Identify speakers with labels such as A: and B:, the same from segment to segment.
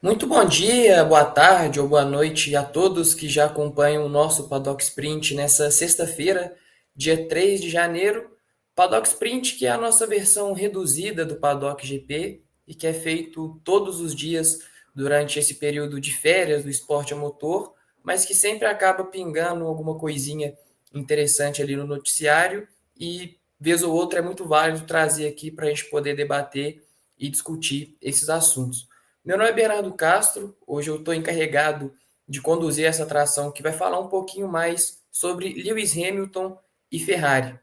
A: Muito bom dia, boa tarde ou boa noite a todos que já acompanham o nosso Paddock Sprint nessa sexta-feira, dia 3 de janeiro. Paddock Sprint, que é a nossa versão reduzida do Paddock GP e que é feito todos os dias durante esse período de férias do esporte a motor, mas que sempre acaba pingando alguma coisinha interessante ali no noticiário e, vez ou outra, é muito válido trazer aqui para a gente poder debater e discutir esses assuntos. Meu nome é Bernardo Castro, hoje eu estou encarregado de conduzir essa atração que vai falar um pouquinho mais sobre Lewis Hamilton e Ferrari.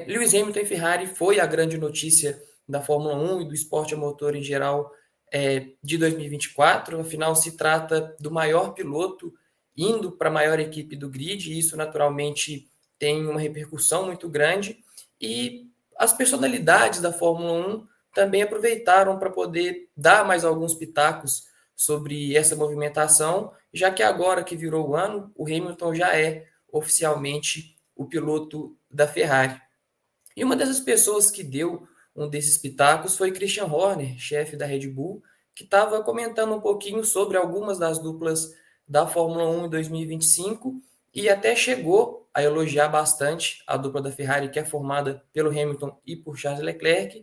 A: Lewis Hamilton e Ferrari foi a grande notícia da Fórmula 1 e do esporte a motor em geral de 2024, afinal se trata do maior piloto indo para a maior equipe do grid, e isso naturalmente tem uma repercussão muito grande, e as personalidades da Fórmula 1 também aproveitaram para poder dar mais alguns pitacos sobre essa movimentação, já que agora que virou o ano, o Hamilton já é oficialmente o piloto da Ferrari. E uma dessas pessoas que deu um desses pitacos foi Christian Horner, chefe da Red Bull, que estava comentando um pouquinho sobre algumas das duplas da Fórmula 1 em 2025 e até chegou a elogiar bastante a dupla da Ferrari, que é formada pelo Hamilton e por Charles Leclerc,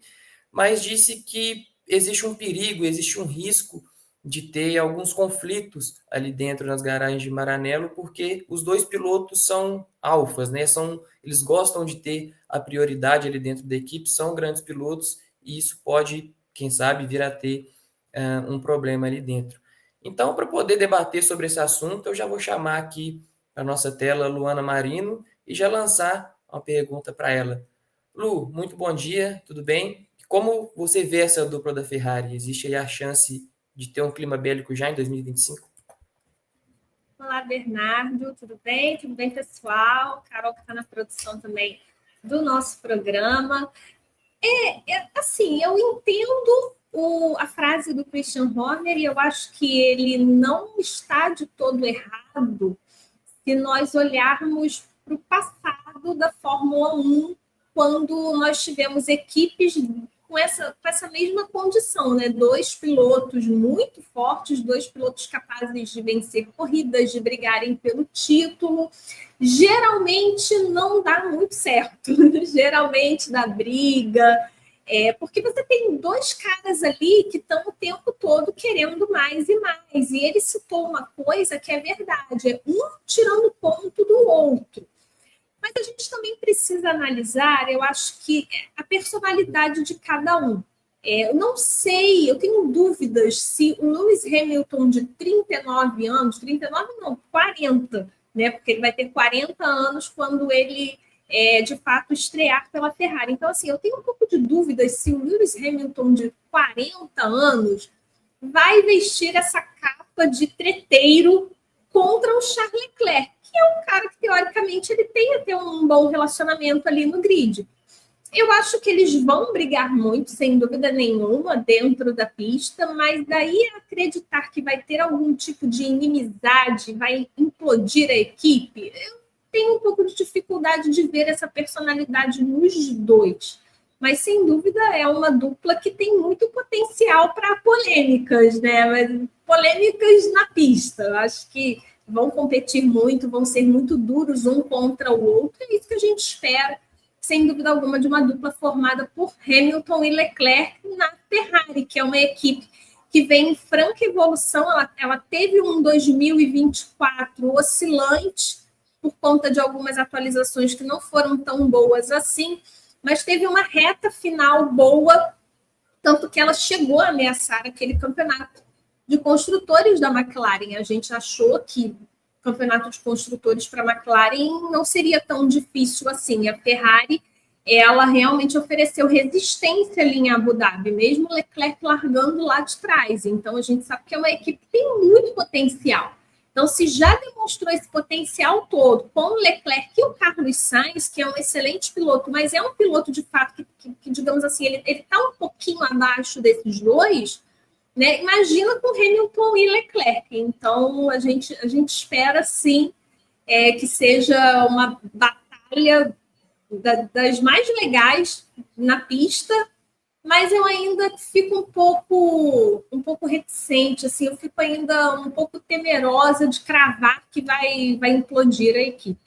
A: mas disse que existe um perigo, existe um risco de ter alguns conflitos ali dentro nas garagens de Maranello, porque os dois pilotos são alfas, né? Eles gostam de ter a prioridade ali dentro da equipe, são grandes pilotos e isso pode, quem sabe, vir a ter um problema ali dentro. Então, para poder debater sobre esse assunto, eu já vou chamar aqui a nossa tela Luana Marino e já lançar uma pergunta para ela. Lu, muito bom dia, tudo bem? Como você vê essa dupla da Ferrari? Existe aí a chance de ter um clima bélico já em 2025?
B: Olá, Bernardo, tudo bem? Tudo bem, pessoal? Carol, que está na produção também do nosso programa. Assim, eu entendo a frase do Christian Horner e eu acho que ele não está de todo errado se nós olharmos para o passado da Fórmula 1, quando nós tivemos equipes com essa mesma condição, né? Dois pilotos muito fortes, dois pilotos capazes de vencer corridas, de brigarem pelo título. Geralmente não dá muito certo, geralmente dá briga, porque você tem dois caras ali que estão o tempo todo querendo mais e mais. E ele citou uma coisa que é verdade, é um tirando ponto do outro. Mas a gente também precisa analisar, eu acho que a personalidade de cada um. Eu não sei, eu tenho dúvidas se o Lewis Hamilton de 39 anos, 39 não, 40, né? Porque ele vai ter 40 anos quando ele de fato estrear pela Ferrari. Então, assim, eu tenho um pouco de dúvidas se o Lewis Hamilton de 40 anos vai vestir essa capa de treteiro contra o Charles Leclerc, que é um cara que, teoricamente, ele tem até um bom relacionamento ali no grid. Eu acho que eles vão brigar muito, sem dúvida nenhuma, dentro da pista, mas daí acreditar que vai ter algum tipo de inimizade, vai implodir a equipe, eu tenho um pouco de dificuldade de ver essa personalidade nos dois. Mas, sem dúvida, é uma dupla que tem muito potencial para polêmicas, né? Mas polêmicas na pista. Eu acho que vão competir muito, vão ser muito duros um contra o outro. É isso que a gente espera, sem dúvida alguma, de uma dupla formada por Hamilton e Leclerc na Ferrari, que é uma equipe que vem em franca evolução. Ela teve um 2024 oscilante por conta de algumas atualizações que não foram tão boas assim, mas teve uma reta final boa, tanto que ela chegou a ameaçar aquele campeonato de construtores da McLaren. A gente achou que o campeonato de construtores para a McLaren não seria tão difícil assim. A Ferrari, ela realmente ofereceu resistência ali em Abu Dhabi, mesmo o Leclerc largando lá de trás. Então, a gente sabe que é uma equipe que tem muito potencial. Então, se já demonstrou esse potencial todo com o Leclerc e o Carlos Sainz, que é um excelente piloto, mas é um piloto, de fato, que digamos assim, ele está um pouquinho abaixo desses dois, né? Imagina com Hamilton e Leclerc. Então, a gente espera, sim, que seja uma batalha das mais legais na pista, mas eu ainda fico um pouco reticente, assim, eu fico ainda um pouco temerosa de cravar que vai implodir a equipe.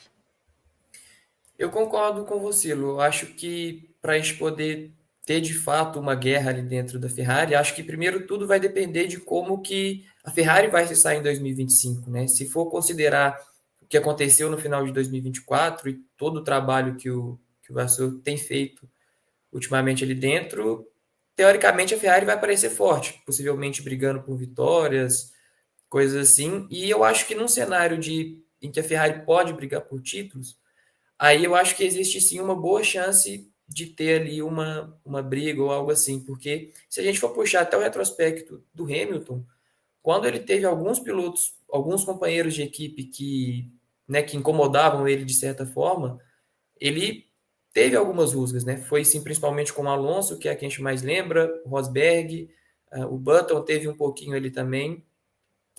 A: Eu concordo com você, Lu. Eu acho que para a gente poder ter de fato uma guerra ali dentro da Ferrari, acho que primeiro tudo vai depender de como que a Ferrari vai se sair em 2025, né? Se for considerar o que aconteceu no final de 2024 e todo o trabalho que o Vasseur tem feito ultimamente ali dentro, teoricamente a Ferrari vai parecer forte, possivelmente brigando por vitórias, coisas assim. E eu acho que num cenário em que a Ferrari pode brigar por títulos, aí eu acho que existe sim uma boa chance de ter ali uma briga ou algo assim, porque se a gente for puxar até o retrospecto do Hamilton, quando ele teve alguns pilotos, alguns companheiros de equipe que incomodavam ele de certa forma, ele teve algumas rusgas, né? Foi sim, principalmente com o Alonso, que é quem a gente mais lembra, o Rosberg, o Button teve um pouquinho ali também.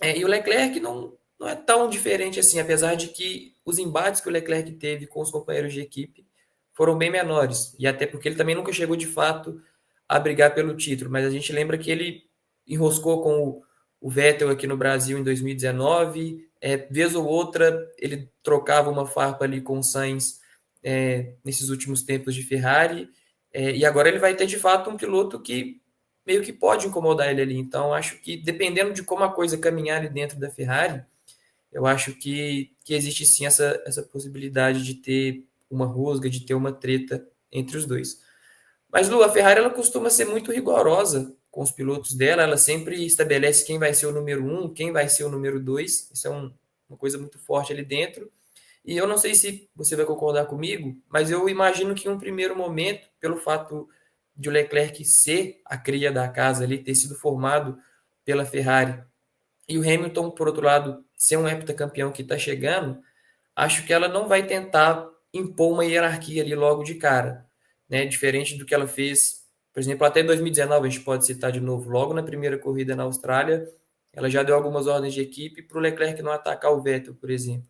A: E o Leclerc não é tão diferente assim, apesar de que os embates que o Leclerc teve com os companheiros de equipe foram bem menores. E até porque ele também nunca chegou de fato a brigar pelo título. Mas a gente lembra que ele enroscou com o Vettel aqui no Brasil em 2019. Vez ou outra, ele trocava uma farpa ali com o Sainz nesses últimos tempos de Ferrari. E agora ele vai ter de fato um piloto que meio que pode incomodar ele ali. Então, acho que dependendo de como a coisa caminhar ali dentro da Ferrari, eu acho que existe sim essa possibilidade de ter uma rusga, de ter uma treta entre os dois. Mas, Lu, a Ferrari ela costuma ser muito rigorosa com os pilotos dela, ela sempre estabelece quem vai ser o número um, quem vai ser o número dois, isso é uma coisa muito forte ali dentro. E eu não sei se você vai concordar comigo, mas eu imagino que em um primeiro momento, pelo fato de o Leclerc ser a cria da casa ali, ter sido formado pela Ferrari, e o Hamilton, por outro lado, ser um heptacampeão que está chegando, acho que ela não vai tentar impor uma hierarquia ali logo de cara, né? Diferente do que ela fez, por exemplo, até 2019, a gente pode citar de novo, logo na primeira corrida na Austrália, ela já deu algumas ordens de equipe para o Leclerc não atacar o Vettel, por exemplo.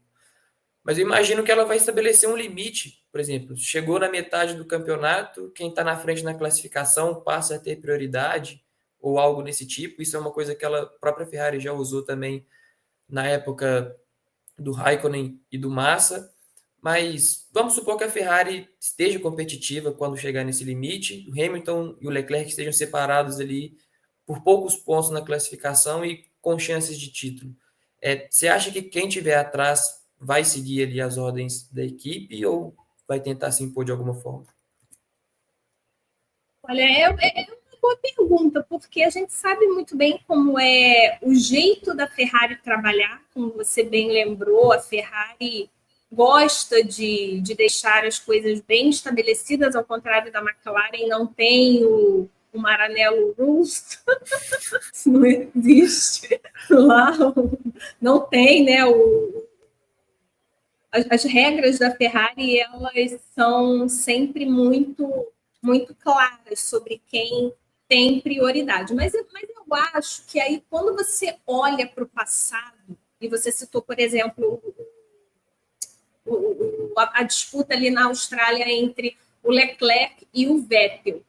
A: Mas eu imagino que ela vai estabelecer um limite, por exemplo, chegou na metade do campeonato, quem está na frente na classificação passa a ter prioridade, ou algo desse tipo. Isso é uma coisa que a própria Ferrari já usou também na época do Raikkonen e do Massa. Mas vamos supor que a Ferrari esteja competitiva quando chegar nesse limite, o Hamilton e o Leclerc estejam separados ali por poucos pontos na classificação e com chances de título. Você acha que quem tiver atrás vai seguir ali as ordens da equipe ou vai tentar se impor de alguma forma?
B: Olha, é uma boa pergunta, porque a gente sabe muito bem como é o jeito da Ferrari trabalhar, como você bem lembrou, a Ferrari gosta de deixar as coisas bem estabelecidas, ao contrário da McLaren, não tem o Maranello Rules, não existe lá, não tem, né, as regras da Ferrari, elas são sempre muito claras sobre quem tem prioridade. Mas eu acho que aí, quando você olha para o passado, e você citou, por exemplo, a disputa ali na Austrália entre o Leclerc e o Vettel.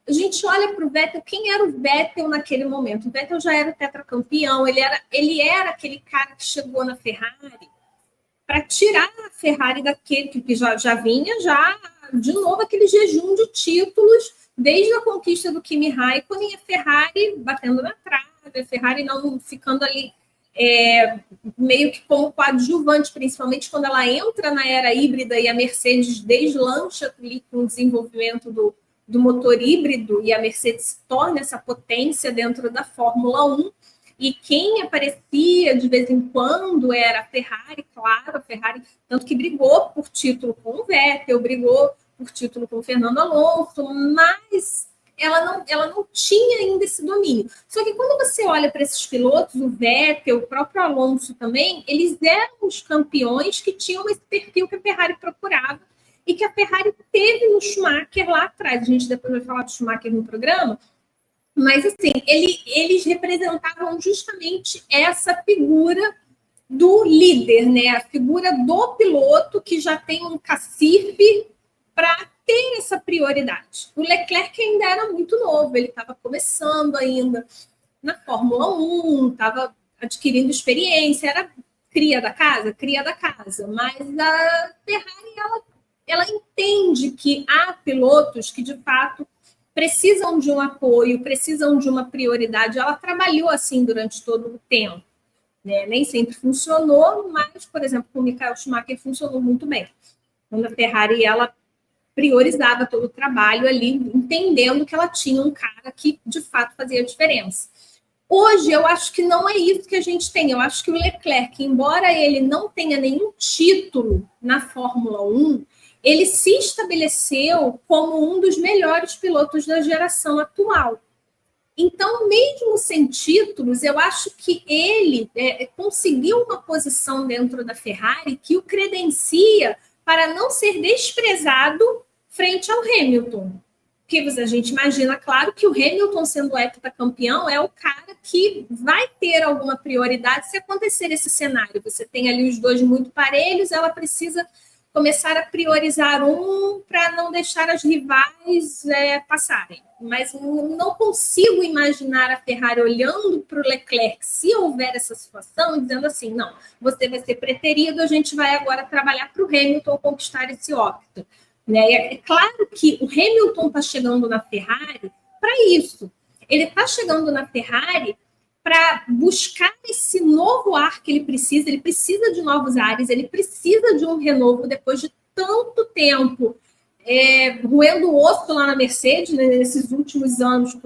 B: A gente olha para o Vettel, quem era o Vettel naquele momento? O Vettel já era o tetracampeão, ele era aquele cara que chegou na Ferrari para tirar a Ferrari daquele que já vinha, de novo, aquele jejum de títulos, desde a conquista do Kimi Raikkonen, a Ferrari batendo na trave, a Ferrari não ficando ali meio que como coadjuvante, principalmente quando ela entra na era híbrida e a Mercedes deslancha ali com o desenvolvimento do motor híbrido e a Mercedes se torna essa potência dentro da Fórmula 1. E quem aparecia de vez em quando era a Ferrari, claro, a Ferrari, tanto que brigou por título com o Vettel, brigou por título com o Fernando Alonso, mas ela não tinha ainda esse domínio. Só que quando você olha para esses pilotos, o Vettel, o próprio Alonso também, eles eram os campeões que tinham esse perfil que a Ferrari procurava e que a Ferrari teve no Schumacher lá atrás. A gente depois vai falar do Schumacher no programa, mas assim, eles representavam justamente essa figura do líder, né? A figura do piloto que já tem um cacife para ter essa prioridade. O Leclerc ainda era muito novo, ele estava começando ainda na Fórmula 1, estava adquirindo experiência, era cria da casa, mas a Ferrari ela entende que há pilotos que de fato precisam de um apoio, precisam de uma prioridade. Ela trabalhou assim durante todo o tempo. Né? Nem sempre funcionou, mas, por exemplo, com o Michael Schumacher funcionou muito bem. Quando a Ferrari ela priorizava todo o trabalho ali, entendendo que ela tinha um cara que, de fato, fazia diferença. Hoje, eu acho que não é isso que a gente tem. Eu acho que o Leclerc, embora ele não tenha nenhum título na Fórmula 1, ele se estabeleceu como um dos melhores pilotos da geração atual. Então, mesmo sem títulos, eu acho que ele conseguiu uma posição dentro da Ferrari que o credencia para não ser desprezado frente ao Hamilton. Porque a gente imagina, claro, que o Hamilton, sendo heptacampeão, é o cara que vai ter alguma prioridade se acontecer esse cenário. Você tem ali os dois muito parelhos, ela precisa começar a priorizar um para não deixar as rivais passarem. Mas não consigo imaginar a Ferrari olhando para o Leclerc, se houver essa situação, e dizendo assim, não, você vai ser preterido, a gente vai agora trabalhar para o Hamilton conquistar esse octo. Né? É claro que o Hamilton está chegando na Ferrari para isso. Ele está chegando na Ferrari para buscar esse novo ar que ele precisa de novos ares, ele precisa de um renovo depois de tanto tempo roendo o osso lá na Mercedes, né, nesses últimos anos,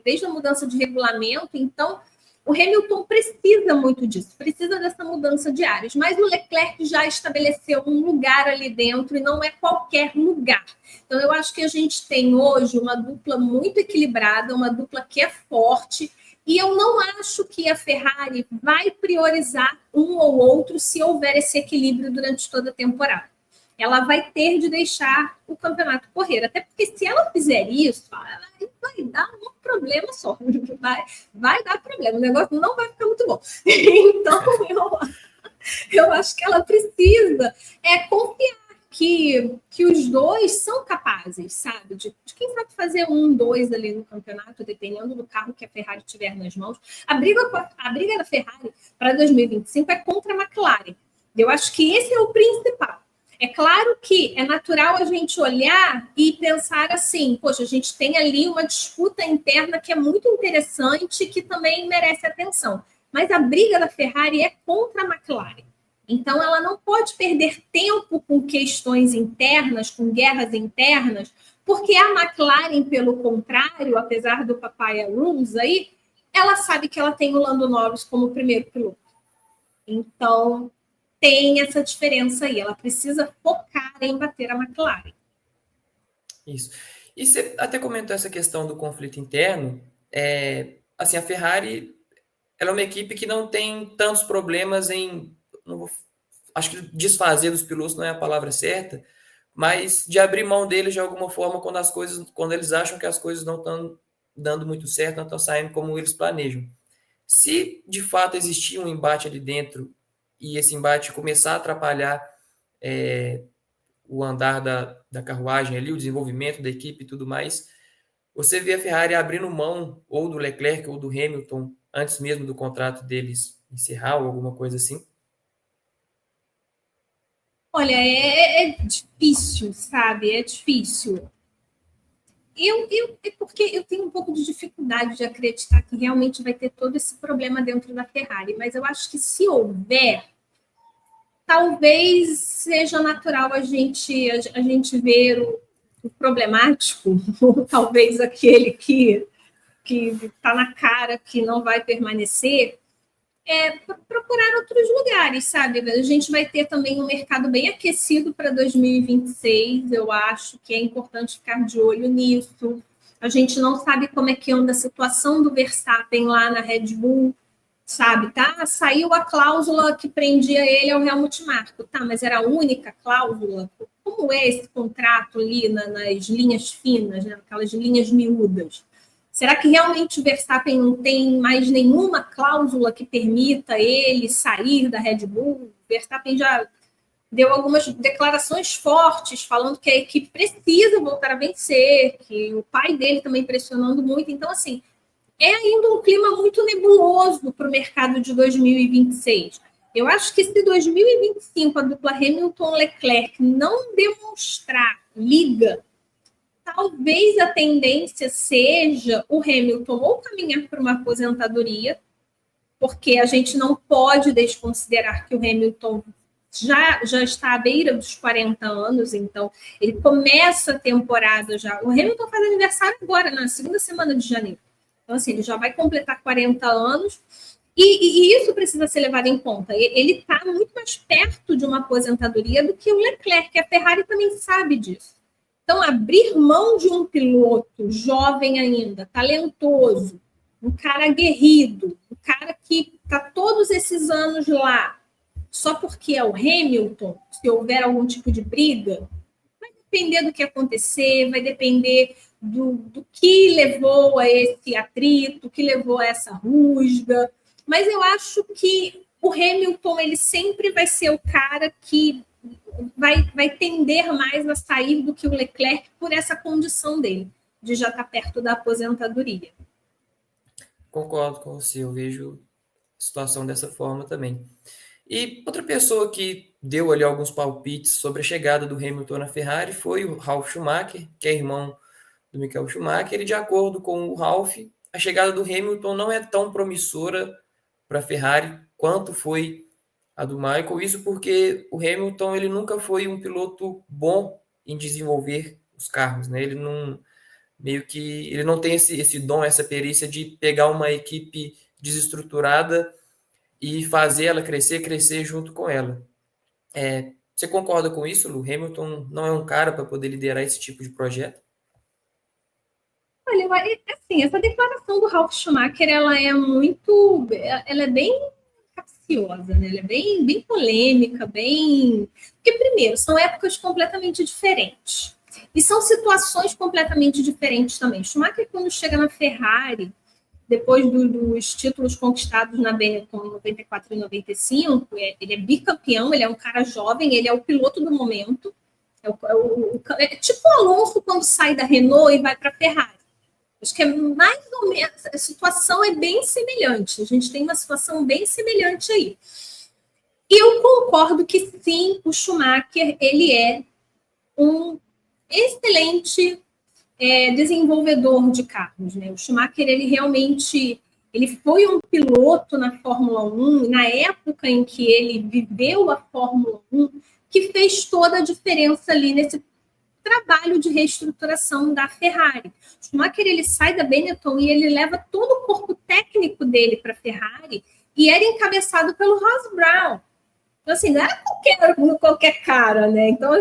B: desde a mudança de regulamento. Então, o Hamilton precisa muito disso, precisa dessa mudança de ares, mas o Leclerc já estabeleceu um lugar ali dentro e não é qualquer lugar. Então, eu acho que a gente tem hoje uma dupla muito equilibrada, uma dupla que é forte, e eu não acho que a Ferrari vai priorizar um ou outro se houver esse equilíbrio durante toda a temporada. Ela vai ter de deixar o campeonato correr. Até porque se ela fizer isso, ela vai dar um problema só. Vai dar problema. O negócio não vai ficar muito bom. Então, eu acho que ela precisa confiar que os dois são capazes, sabe? De quem sabe fazer 1, 2 ali no campeonato, dependendo do carro que a Ferrari tiver nas mãos. A briga da Ferrari para 2025 é contra a McLaren. Eu acho que esse é o principal. É claro que é natural a gente olhar e pensar assim, poxa, a gente tem ali uma disputa interna que é muito interessante e que também merece atenção. Mas a briga da Ferrari é contra a McLaren. Então, ela não pode perder tempo com questões internas, com guerras internas, porque a McLaren, pelo contrário, apesar do Papaya Rules aí, ela sabe que ela tem o Lando Norris como primeiro piloto. Então, tem essa diferença aí. Ela precisa focar em bater a McLaren.
A: Isso. E você até comentou essa questão do conflito interno. Assim, a Ferrari ela é uma equipe que não tem tantos problemas acho que desfazer dos pilotos não é a palavra certa, mas de abrir mão deles de alguma forma quando eles acham que as coisas não estão dando muito certo, não estão saindo como eles planejam. Se de fato existir um embate ali dentro e esse embate começar a atrapalhar o andar da carruagem ali, o desenvolvimento da equipe e tudo mais, você vê a Ferrari abrindo mão ou do Leclerc ou do Hamilton antes mesmo do contrato deles encerrar ou alguma coisa assim?
B: Olha, é difícil, sabe? É difícil. Porque eu tenho um pouco de dificuldade de acreditar que realmente vai ter todo esse problema dentro da Ferrari, mas eu acho que se houver, talvez seja natural a gente ver o problemático, ou talvez aquele que está na cara que não vai permanecer, procurar outros lugares, sabe? A gente vai ter também um mercado bem aquecido para 2026, eu acho que é importante ficar de olho nisso. A gente não sabe como é que anda a situação do Verstappen lá na Red Bull, sabe? Tá? Saiu a cláusula que prendia ele ao Helmut Marko, tá? Mas era a única cláusula? Como é esse contrato ali nas linhas finas, né? Aquelas linhas miúdas? Será que realmente o Verstappen não tem mais nenhuma cláusula que permita ele sair da Red Bull? O Verstappen já deu algumas declarações fortes, falando que a equipe precisa voltar a vencer, que o pai dele também pressionando muito. Então, assim, é ainda um clima muito nebuloso para o mercado de 2026. Eu acho que se 2025 a dupla Hamilton-Leclerc não demonstrar liga, talvez a tendência seja o Hamilton ou caminhar para uma aposentadoria, porque a gente não pode desconsiderar que o Hamilton já está à beira dos 40 anos, então ele começa a temporada já. O Hamilton faz aniversário agora, na segunda semana de janeiro. Então, assim, ele já vai completar 40 anos e isso precisa ser levado em conta. Ele está muito mais perto de uma aposentadoria do que o Leclerc, a Ferrari também sabe disso. Então, abrir mão de um piloto jovem ainda, talentoso, um cara aguerrido, um cara que está todos esses anos lá, só porque é o Hamilton, se houver algum tipo de briga, vai depender do que acontecer, vai depender do que levou a esse atrito, o que levou a essa rusga. Mas eu acho que o Hamilton ele sempre vai ser o cara que vai tender mais a sair do que o Leclerc por essa condição dele, de já estar perto da aposentadoria.
A: Concordo com você, eu vejo a situação dessa forma também. E outra pessoa que deu ali alguns palpites sobre a chegada do Hamilton na Ferrari foi o Ralf Schumacher, que é irmão do Michael Schumacher. E de acordo com o Ralf, a chegada do Hamilton não é tão promissora para a Ferrari quanto foi a do Michael. Isso porque o Hamilton ele nunca foi um piloto bom em desenvolver os carros, né? Ele não meio que ele não tem esse dom, essa perícia de pegar uma equipe desestruturada e fazer ela crescer junto com ela. Você concorda com isso, Lu? Hamilton não é um cara para poder liderar esse tipo de projeto?
B: Olha, assim, essa declaração do Ralf Schumacher, ela é bem capciosa, né? Ela é bem polêmica, bem... Porque, primeiro, são épocas completamente diferentes. E são situações completamente diferentes também. Schumacher, quando chega na Ferrari, depois dos títulos conquistados na Benetton em 94 e 95, ele é bicampeão, ele é um cara jovem, ele é o piloto do momento. É tipo o Alonso quando sai da Renault e vai para a Ferrari. Acho que é mais ou menos, a situação é bem semelhante. A gente tem uma situação bem semelhante aí. E eu concordo que sim, o Schumacher ele é um excelente desenvolvedor de carros, né? O Schumacher ele foi um piloto na Fórmula 1, na época em que ele viveu a Fórmula 1, que fez toda a diferença ali nesse trabalho de reestruturação da Ferrari. O Schumacher ele sai da Benetton e ele leva todo o corpo técnico dele para a Ferrari e era encabeçado pelo Ross Brown. Então, assim, não era qualquer cara, né? Então,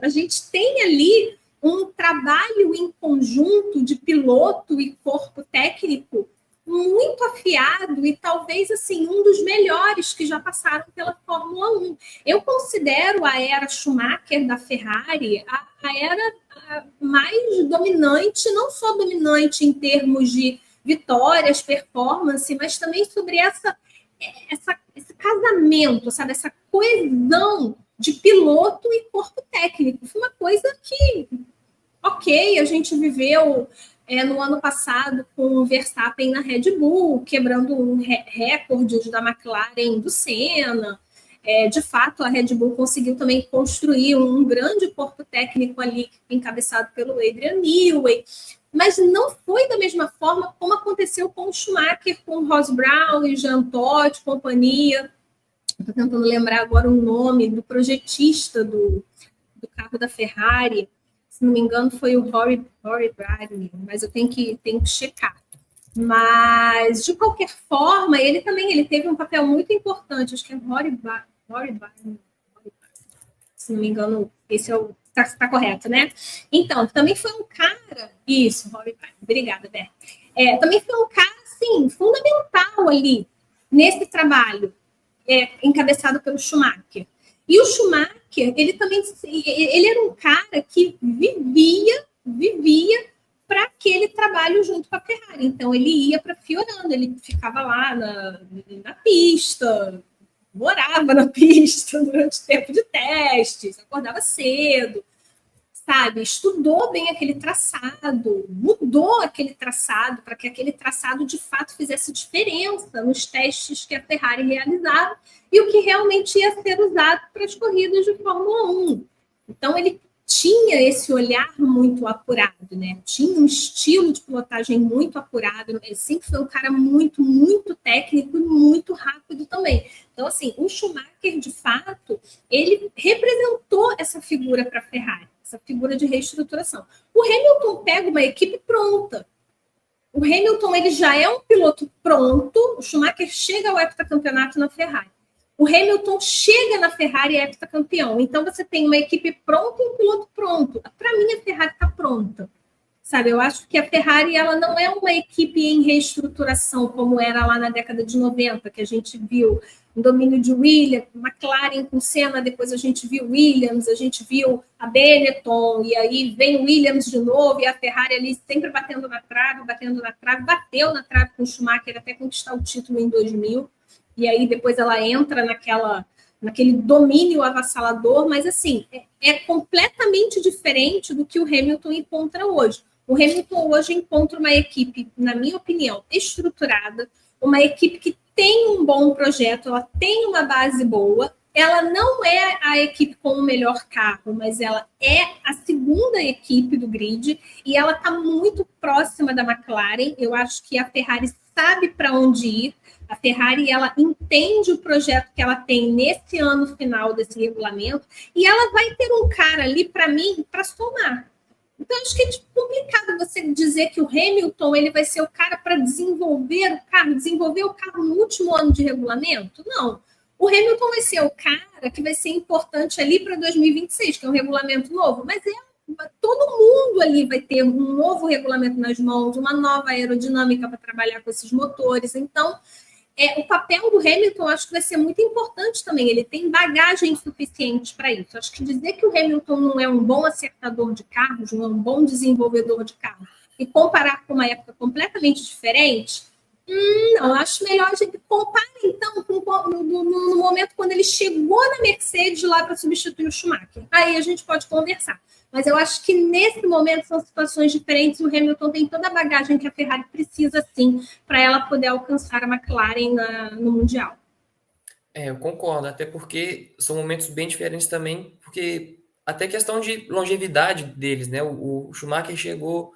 B: a gente tem ali um trabalho em conjunto de piloto e corpo técnico muito afiado e talvez assim um dos melhores que já passaram pela Fórmula 1. Eu considero a era Schumacher da Ferrari a era mais dominante, não só dominante em termos de vitórias, performance, mas também sobre esse casamento, sabe? Essa coesão de piloto e corpo técnico. Foi uma coisa que, ok, a gente viveu no ano passado com o Verstappen na Red Bull, quebrando recordes da McLaren do Senna. De fato, a Red Bull conseguiu também construir um grande corpo técnico ali, encabeçado pelo Adrian Newey, mas não foi da mesma forma como aconteceu com o Schumacher, com o Ross Brown e Jean Todt, companhia. Estou tentando lembrar agora o nome do projetista do carro da Ferrari. Se não me engano, foi o Rory Bradley, mas eu tenho que checar. Mas, de qualquer forma, ele teve um papel muito importante. Acho que é Rory Bradley. Se não me engano, esse é o Tá correto, né? Então, também foi um cara... Isso, Rob Pai. Obrigada, Bé. Também foi um cara, assim, fundamental ali nesse trabalho, encabeçado pelo Schumacher. E o Schumacher, ele era um cara que vivia para aquele trabalho junto com a Ferrari. Então, ele ia para Fiorano, ele ficava lá na pista, morava na pista durante o tempo de testes, acordava cedo, sabe? Estudou bem aquele traçado, mudou aquele traçado para que aquele traçado de fato fizesse diferença nos testes que a Ferrari realizava e o que realmente ia ser usado para as corridas de Fórmula 1. Então, ele tinha esse olhar muito apurado, né? Tinha um estilo de pilotagem muito apurado. Ele sempre foi um cara muito, muito técnico e muito rápido também. Então, assim, o Schumacher, de fato, ele representou essa figura para a Ferrari, essa figura de reestruturação. O Hamilton pega uma equipe pronta. O Hamilton, ele já é um piloto pronto. O Schumacher chega ao heptacampeonato na Ferrari. O Hamilton chega na Ferrari e é heptacampeão. Então, você tem uma equipe pronta e um piloto pronto. Para mim, a Ferrari está pronta. Sabe, eu acho que a Ferrari ela não é uma equipe em reestruturação, como era lá na década de 90, que a gente viu um domínio de Williams, McLaren com Senna, depois a gente viu Williams, a gente viu a Benetton, e aí vem o Williams de novo, e a Ferrari ali sempre batendo na trave, bateu na trave com o Schumacher até conquistar o título em 2000. E aí depois ela entra naquele domínio avassalador, mas assim, é completamente diferente do que o Hamilton encontra hoje. O Hamilton hoje encontra uma equipe, na minha opinião, estruturada, uma equipe que tem um bom projeto, ela tem uma base boa, ela não é a equipe com o melhor carro, mas ela é a segunda equipe do grid e ela está muito próxima da McLaren. Eu acho que a Ferrari sabe para onde ir. A Ferrari, ela entende o projeto que ela tem nesse ano final desse regulamento e ela vai ter um cara ali, para mim, para somar. Então, acho que é complicado você dizer que o Hamilton ele vai ser o cara para desenvolver o carro no último ano de regulamento. Não. O Hamilton vai ser o cara que vai ser importante ali para 2026, que é um regulamento novo, mas todo mundo ali vai ter um novo regulamento nas mãos, uma nova aerodinâmica para trabalhar com esses motores. Então, o papel do Hamilton acho que vai ser muito importante também. Ele tem bagagem suficiente para isso. Acho que dizer que o Hamilton não é um bom acertador de carros, não é um bom desenvolvedor de carros, e comparar com uma época completamente diferente, não, acho melhor a gente comparar, então, no momento quando ele chegou na Mercedes lá para substituir o Schumacher. Aí a gente pode conversar. Mas eu acho que nesse momento são situações diferentes. O Hamilton tem toda a bagagem que a Ferrari precisa, sim, para ela poder alcançar a McLaren no Mundial.
A: Eu concordo, até porque são momentos bem diferentes também, porque até questão de longevidade deles, né? O Schumacher chegou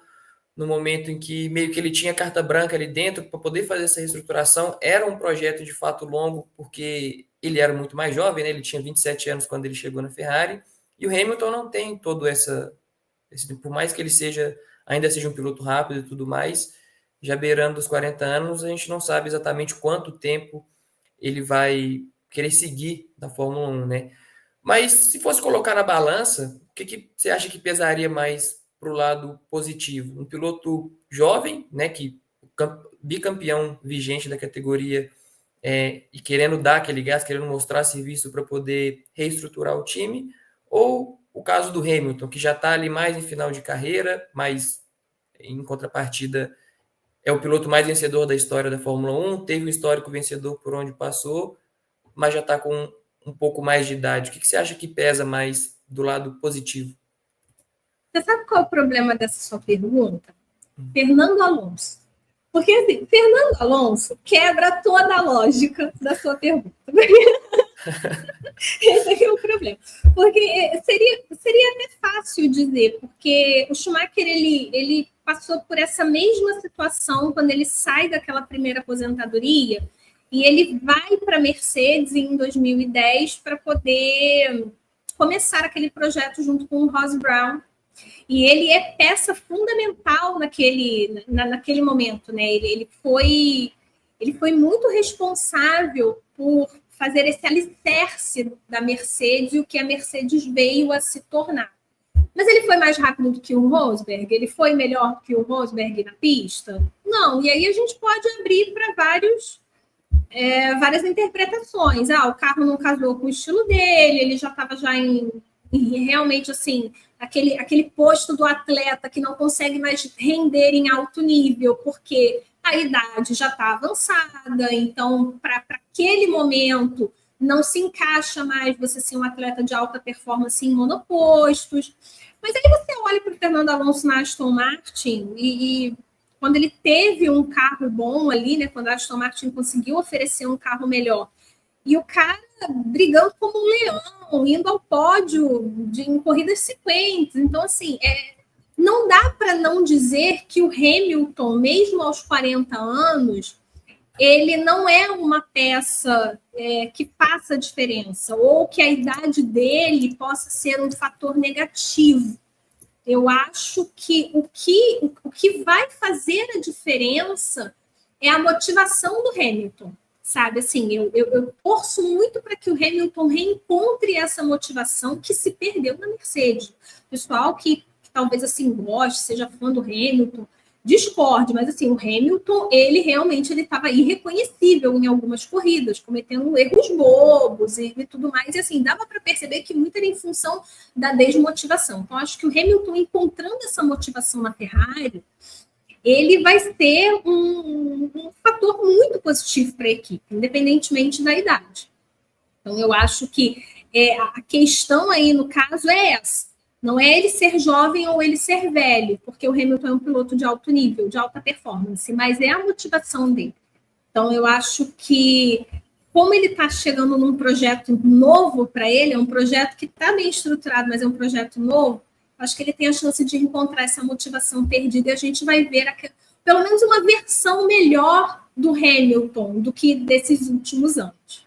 A: no momento em que meio que ele tinha carta branca ali dentro para poder fazer essa reestruturação. Era um projeto de fato longo, porque ele era muito mais jovem, né? Ele tinha 27 anos quando ele chegou na Ferrari, e o Hamilton não tem todo por mais que ele ainda seja um piloto rápido e tudo mais, já beirando os 40 anos, a gente não sabe exatamente quanto tempo ele vai querer seguir da Fórmula 1, né? Mas se fosse colocar na balança, o que você acha que pesaria mais para o lado positivo? Um piloto jovem, né, que bicampeão vigente da categoria e querendo dar aquele gás, querendo mostrar serviço para poder reestruturar o time, ou o caso do Hamilton, que já está ali mais em final de carreira, mas em contrapartida é o piloto mais vencedor da história da Fórmula 1, teve um histórico vencedor por onde passou, mas já está com um pouco mais de idade. O que você acha que pesa mais do lado positivo?
B: Você sabe qual é o problema dessa sua pergunta? Fernando Alonso. Porque, assim, Fernando Alonso quebra toda a lógica da sua pergunta. Esse aqui é o problema. Porque seria até fácil dizer, porque o Schumacher, ele passou por essa mesma situação quando ele sai daquela primeira aposentadoria e ele vai para a Mercedes em 2010 para poder começar aquele projeto junto com o Ross Brown. E ele é peça fundamental naquele momento, né? Ele foi muito responsável por fazer esse alicerce da Mercedes e o que a Mercedes veio a se tornar. Mas ele foi mais rápido do que o Rosberg? Ele foi melhor do que o Rosberg na pista? Não. E aí a gente pode abrir para várias interpretações. O carro não casou com o estilo dele, ele já estava em realmente assim, aquele posto do atleta que não consegue mais render em alto nível, porque a idade já está avançada, então, para aquele momento, não se encaixa mais você ser um atleta de alta performance em monopostos. Mas aí você olha para o Fernando Alonso na Aston Martin e quando ele teve um carro bom ali, né, quando a Aston Martin conseguiu oferecer um carro melhor, e o cara brigando como um leão, indo ao pódio em corridas sequentes. Então, assim, não dá para não dizer que o Hamilton, mesmo aos 40 anos, ele não é uma peça que faça diferença, ou que a idade dele possa ser um fator negativo. Eu acho que o que vai fazer a diferença é a motivação do Hamilton, sabe? Assim, eu torço muito para que o Hamilton reencontre essa motivação que se perdeu na Mercedes. O pessoal que talvez assim goste, seja fã do Hamilton, discorde, mas assim, o Hamilton, ele realmente estava irreconhecível em algumas corridas, cometendo erros bobos e tudo mais, e assim, dava para perceber que muito era em função da desmotivação. Então, acho que o Hamilton, encontrando essa motivação na Ferrari, ele vai ser um fator muito positivo para a equipe, independentemente da idade. Então, eu acho que a questão aí, no caso, é essa. Não é ele ser jovem ou ele ser velho, porque o Hamilton é um piloto de alto nível, de alta performance, mas é a motivação dele. Então, eu acho que, como ele está chegando num projeto novo para ele, é um projeto que está bem estruturado, mas é um projeto novo, acho que ele tem a chance de encontrar essa motivação perdida e a gente vai ver pelo menos uma versão melhor do Hamilton do que desses últimos anos.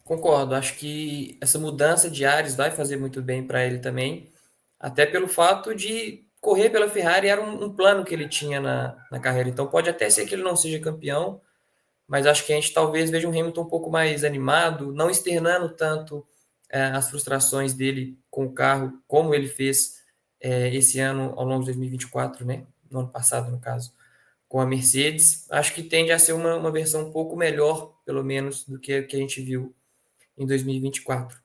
A: Concordo, acho que essa mudança de ares vai fazer muito bem para ele também, até pelo fato de correr pela Ferrari era um plano que ele tinha na carreira, então pode até ser que ele não seja campeão, mas acho que a gente talvez veja um Hamilton um pouco mais animado, não externando tanto as frustrações dele com o carro, como ele fez esse ano ao longo de 2024, né? No ano passado, no caso, com a Mercedes. Acho que tende a ser uma versão um pouco melhor, pelo menos, do que a gente viu em 2024.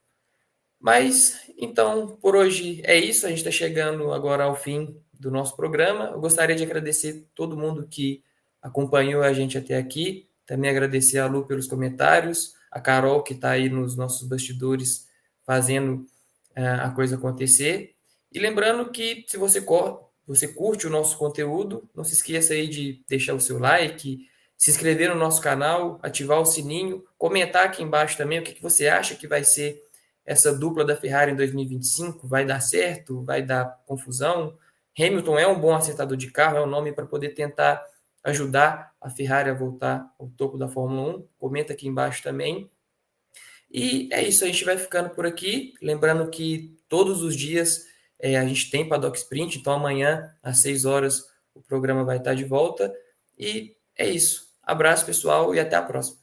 A: Mas, então, por hoje é isso. A gente está chegando agora ao fim do nosso programa. Eu gostaria de agradecer todo mundo que acompanhou a gente até aqui. Também agradecer a Lu pelos comentários, a Carol, que está aí nos nossos bastidores fazendo a coisa acontecer. E lembrando que se você curte o nosso conteúdo, não se esqueça aí de deixar o seu like, se inscrever no nosso canal, ativar o sininho, comentar aqui embaixo também o que você acha que vai ser essa dupla da Ferrari em 2025. Vai dar certo? Vai dar confusão? Hamilton é um bom acertador de carro, é um nome para poder tentar ajudar a Ferrari a voltar ao topo da Fórmula 1. Comenta aqui embaixo também. E é isso, a gente vai ficando por aqui. Lembrando que todos os dias a gente tem Paddock Sprint, então amanhã às 6 horas o programa vai estar de volta. E é isso. Abraço, pessoal, e até a próxima.